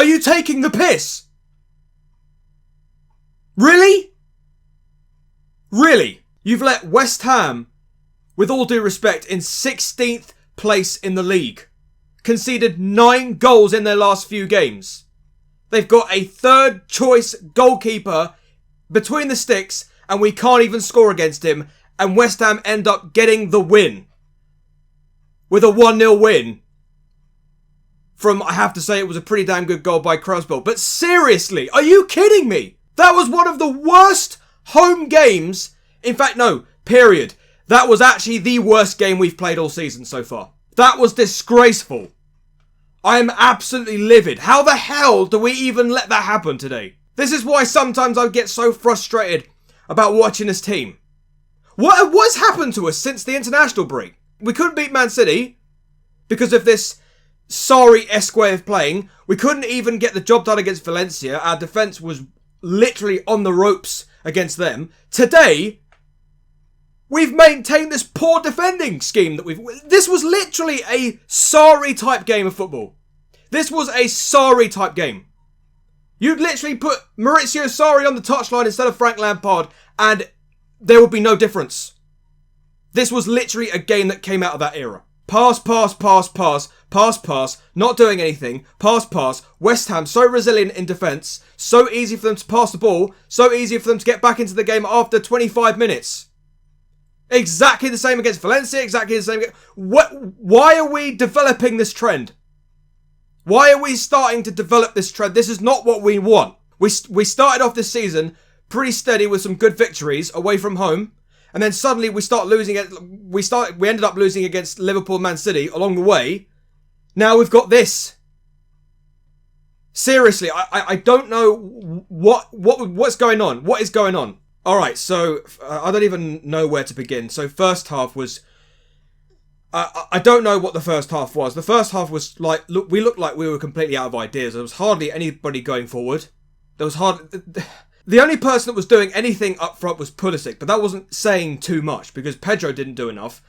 Are you taking the piss? Really? Really? You've let West Ham, with all due respect, in 16th place in the league, conceded 9 goals in their last few games. They've got a third choice goalkeeper between the sticks and we can't even score against him, and West Ham end up getting the win. With a 1-0 win. From, I have to say, it was a pretty damn good goal by Croswell. But seriously, are you kidding me? That was one of the worst home games. In fact, no, period. That was actually the worst game we've played all season so far. That was disgraceful. I am absolutely livid. How the hell do we even let that happen today? This is why sometimes I get so frustrated about watching this team. What's happened to us since the international break? We couldn't beat Man City because of this sorry-esque way of playing. We couldn't even get the job done against Valencia. Our defence was literally on the ropes against them. Today, we've maintained this poor defending scheme that This was literally a sorry type game of football. This was a sorry type game. You'd literally put Maurizio Sarri on the touchline instead of Frank Lampard and there would be no difference. This was literally a game that came out of that era. Pass, pass, pass, pass, pass, pass, not doing anything, pass, pass. West Ham so resilient in defence, so easy for them to pass the ball, so easy for them to get back into the game after 25 minutes. Exactly the same against Valencia, exactly the same. Why are we developing this trend? Why are we starting to develop this trend? This is not what we want. We started off this season pretty steady with some good victories away from home. And then suddenly we ended up losing against Liverpool and Man City along the way. Now we've got this. Seriously, I don't know what's going on. What is going on? Alright, so I don't even know where to begin. So first half was... I don't know what the first half was. The first half was like... we looked like we were completely out of ideas. There was hardly anybody going forward. There was hardly... The only person that was doing anything up front was Pulisic, but that wasn't saying too much because Pedro didn't do enough.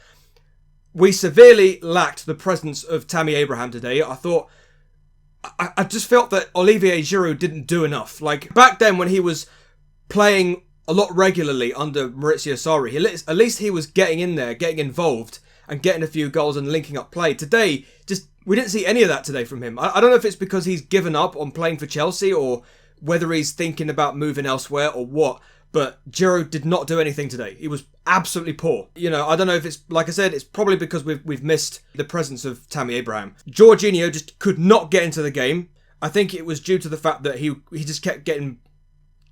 We severely lacked the presence of Tammy Abraham today. I just felt that Olivier Giroud didn't do enough. Like, back then when he was playing a lot regularly under Maurizio Sarri, at least he was getting in there, getting involved, and getting a few goals and linking up play. Today, we didn't see any of that today from him. I don't know if it's because he's given up on playing for Chelsea or whether he's thinking about moving elsewhere or what, but Giroud did not do anything today. He was absolutely poor. You know, I don't know if it's, like I said, it's probably because we've missed the presence of Tammy Abraham. Jorginho just could not get into the game. I think it was due to the fact that he just kept getting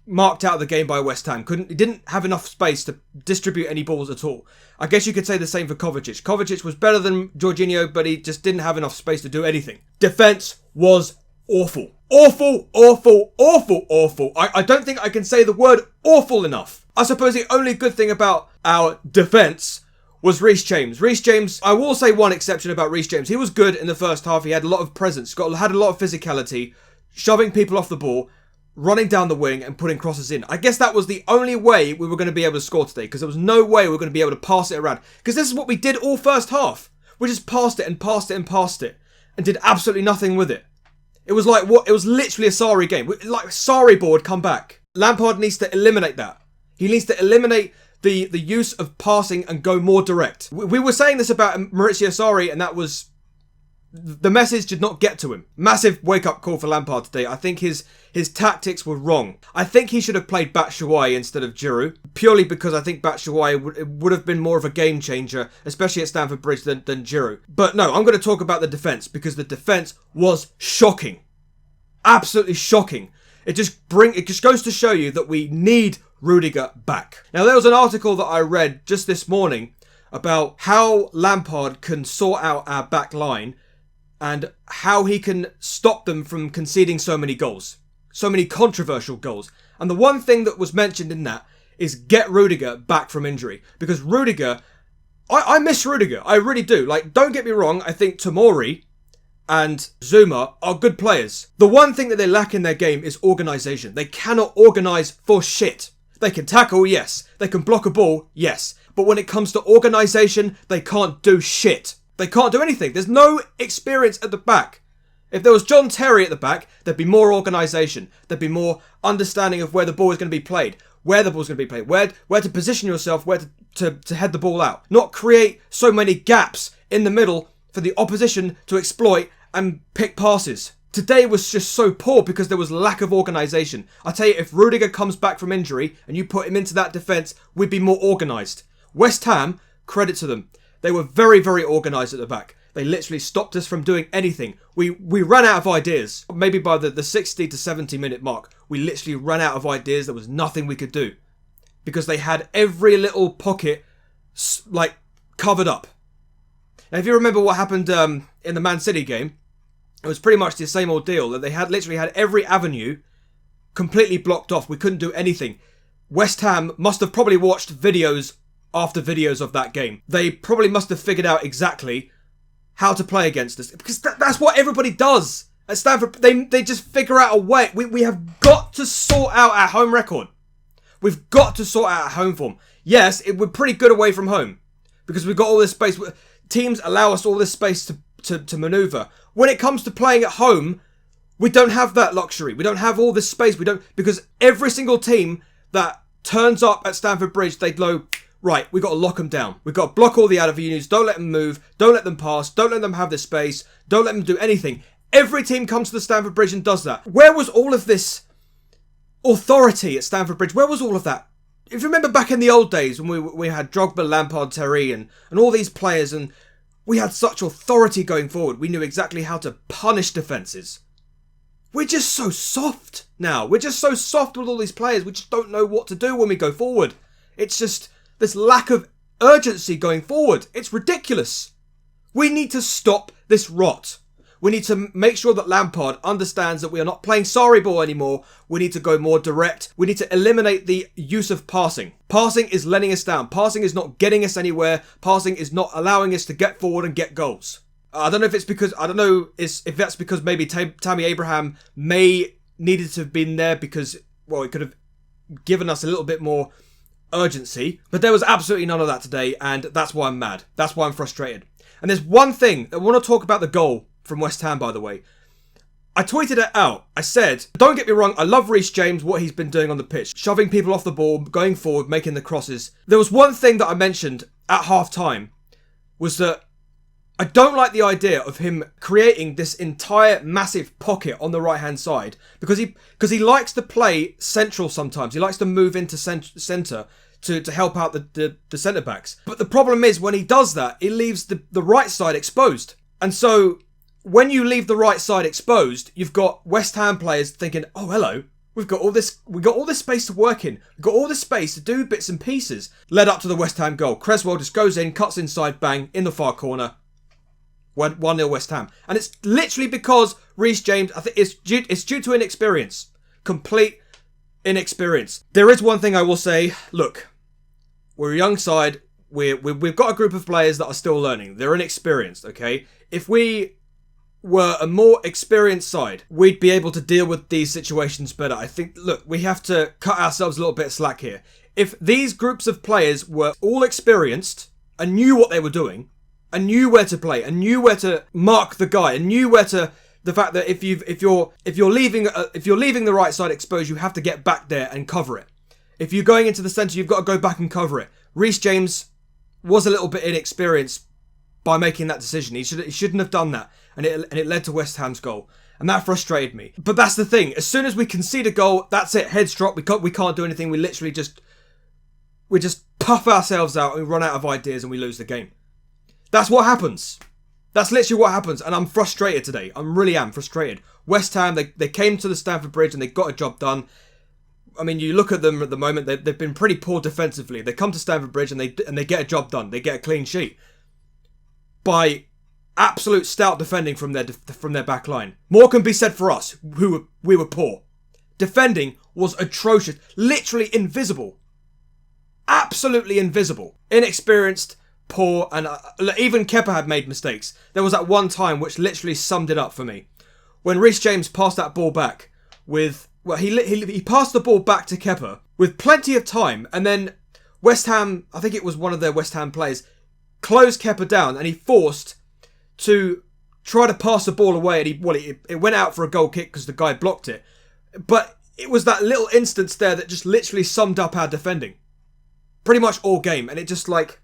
marked out of the game by West Ham. He didn't have enough space to distribute any balls at all. I guess you could say the same for Kovacic. Kovacic was better than Jorginho, but he just didn't have enough space to do anything. Defence was awful. Awful, awful, awful, awful. I don't think I can say the word awful enough. I suppose the only good thing about our defence was Reece James. Reece James, I will say one exception about Reece James. He was good in the first half. He had a lot of presence, had a lot of physicality, shoving people off the ball, running down the wing and putting crosses in. I guess that was the only way we were going to be able to score today because there was no way we were going to be able to pass it around. Because this is what we did all first half. We just passed it and passed it and passed it and did absolutely nothing with it. It was like what? It was literally a Sarri game. Like Sarri board, come back. Lampard needs to eliminate that. He needs to eliminate the use of passing and go more direct. We were saying this about Maurizio Sarri, and that was the message did not get to him. Massive wake up call for Lampard today. I think his tactics were wrong. I think he should have played Batshuayi instead of Giroud, purely because I think Batshuayi would have been more of a game changer, especially at Stamford Bridge, than Giroud. But no, I'm going to talk about the defence because the defence was shocking, absolutely shocking. It just goes to show you that we need Rudiger back. Now there was an article that I read just this morning about how Lampard can sort out our back line and how he can stop them from conceding so many goals. So many controversial goals. And the one thing that was mentioned in that is get Rudiger back from injury. Because Rudiger, I miss Rudiger. I really do. Like, don't get me wrong. I think Tomori and Zuma are good players. The one thing that they lack in their game is organisation. They cannot organise for shit. They can tackle, yes. They can block a ball, yes. But when it comes to organisation, they can't do shit. They can't do anything. There's no experience at the back. If there was John Terry at the back, there'd be more organisation. There'd be more understanding of where the ball is going to be played, where the ball's going to be played, where to position yourself, where to head the ball out. Not create so many gaps in the middle for the opposition to exploit and pick passes. Today was just so poor because there was lack of organisation. I tell you, if Rudiger comes back from injury and you put him into that defence, we'd be more organised. West Ham, credit to them. They were very, very organised at the back. They literally stopped us from doing anything. We ran out of ideas. Maybe by the 60 to 70 minute mark, we literally ran out of ideas. There was nothing we could do. Because they had every little pocket, like, covered up. Now, if you remember what happened in the Man City game, it was pretty much the same ordeal. That they literally had every avenue completely blocked off. We couldn't do anything. West Ham must have probably watched videos after videos of that game. They probably must have figured out exactly how to play against us. Because that's what everybody does at Stamford. They just figure out a way. We have got to sort out our home record. We've got to sort out our home form. Yes, we're pretty good away from home. Because we've got all this space. Teams allow us all this space to manoeuvre. When it comes to playing at home, we don't have that luxury. We don't have all this space. Because every single team that turns up at Stamford Bridge, they go, right, we've got to lock them down. We've got to block all the out-of-units. Don't let them move. Don't let them pass. Don't let them have this space. Don't let them do anything. Every team comes to the Stamford Bridge and does that. Where was all of this authority at Stamford Bridge? Where was all of that? If you remember back in the old days when we had Drogba, Lampard, Terry and all these players, and we had such authority going forward. We knew exactly how to punish defences. We're just so soft now. We're just so soft with all these players. We just don't know what to do when we go forward. It's just this lack of urgency going forward. It's ridiculous. We need to stop this rot. We need to make sure that Lampard understands that we are not playing sorry ball anymore. We need to go more direct. We need to eliminate the use of passing. Passing is letting us down. Passing is not getting us anywhere. Passing is not allowing us to get forward and get goals. I don't know if it's because, if that's because maybe Tammy Abraham may needed to have been there because, well, it could have given us a little bit more urgency. But there was absolutely none of that today, and that's why I'm mad. That's why I'm frustrated. And there's one thing I want to talk about, the goal from West Ham, by the way. I tweeted it out. I said, don't get me wrong, I love Reece James, what he's been doing on the pitch. Shoving people off the ball, going forward, making the crosses. There was one thing that I mentioned at half-time, was that I don't like the idea of him creating this entire massive pocket on the right-hand side. Because he likes to play central sometimes. He likes to move into centre to help out the centre-backs. But the problem is, when he does that, he leaves the right side exposed. And so when you leave the right side exposed, you've got West Ham players thinking, oh, hello, we've got all this space to work in. We've got all this space to do bits and pieces. Led up to the West Ham goal. Cresswell just goes in, cuts inside, bang, in the far corner. 1-0 West Ham. And it's literally because Reece James, I think it's due to inexperience. Complete inexperience. There is one thing I will say. Look, we're a young side. We've got a group of players that are still learning. They're inexperienced, okay? If we were a more experienced side, we'd be able to deal with these situations better. I think, look, we have to cut ourselves a little bit of slack here. If these groups of players were all experienced and knew what they were doing, and knew where to play, and knew where to mark the guy, and knew where to, the fact that if you're leaving the right side exposed, you have to get back there and cover it. If you're going into the centre, you've got to go back and cover it. Reece James was a little bit inexperienced by making that decision. He shouldn't have done that. And it led to West Ham's goal. And that frustrated me. But that's the thing. As soon as we concede a goal, that's it. Heads drop. We can't do anything. We literally just puff ourselves out and we run out of ideas and we lose the game. That's what happens. That's literally what happens. And I'm frustrated today. I really am frustrated. West Ham, they came to the Stamford Bridge and they got a job done. I mean, you look at them at the moment, they've been pretty poor defensively. They come to Stamford Bridge and they get a job done. They get a clean sheet. By absolute stout defending from their back line. More can be said for us, we were poor. Defending was atrocious. Literally invisible. Absolutely invisible. Inexperienced, poor, and even Kepa had made mistakes. There was that one time which literally summed it up for me. When Reece James passed that ball back with... Well, he passed the ball back to Kepa with plenty of time, and then West Ham, I think it was one of their West Ham players, closed Kepa down, and he forced to tried to pass the ball away, and it went out for a goal kick because the guy blocked it. But it was that little instance there that just literally summed up our defending. Pretty much all game. And it just like...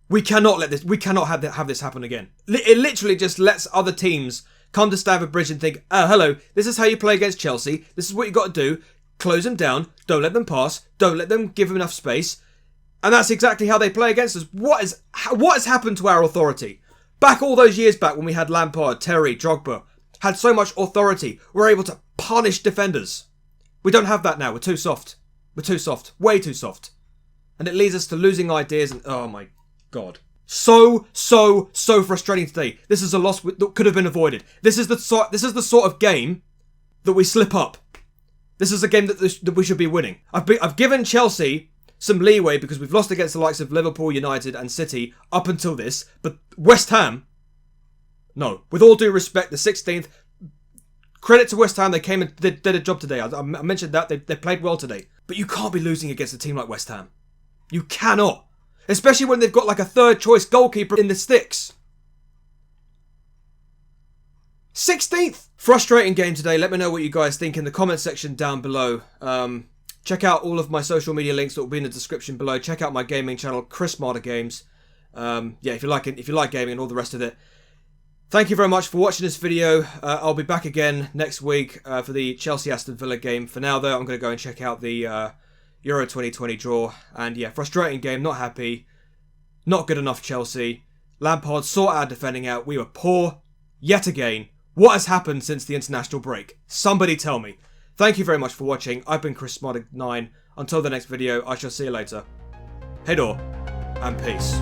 We cannot have this happen again. It literally just lets other teams come to Stamford Bridge and think, oh, hello, this is how you play against Chelsea. This is what you got to do. Close them down. Don't let them pass. Don't let them give them enough space. And that's exactly how they play against us. What has happened to our authority? Back all those years back when we had Lampard, Terry, Drogba, had so much authority, we're able to punish defenders. We don't have that now. We're too soft. We're too soft. Way too soft. And it leads us to losing ideas and... Oh my God. So frustrating today. This is a loss that could have been avoided. This is the sort of game that we slip up. This is a game that we should be winning. I've given Chelsea some leeway because we've lost against the likes of Liverpool, United and City up until this. But West Ham, no. With all due respect, the 16th, credit to West Ham, they came and did a job today. I mentioned that. They played well today. But you can't be losing against a team like West Ham. You cannot. Especially when they've got like a third choice goalkeeper in the sticks. 16th! Frustrating game today. Let me know what you guys think in the comment section down below. Check out all of my social media links that will be in the description below. Check out my gaming channel, Chris Marder Games. Yeah, if you like gaming and all the rest of it. Thank you very much for watching this video. I'll be back again next week for the Chelsea-Aston Villa game. For now, though, I'm going to go and check out the Euro 2020 draw. And yeah, frustrating game. Not happy. Not good enough, Chelsea. Lampard sought our defending out. We were poor. Yet again. What has happened since the international break? Somebody tell me. Thank you very much for watching. I've been Chris Marder 9. Until the next video, I shall see you later. Hey door, and peace.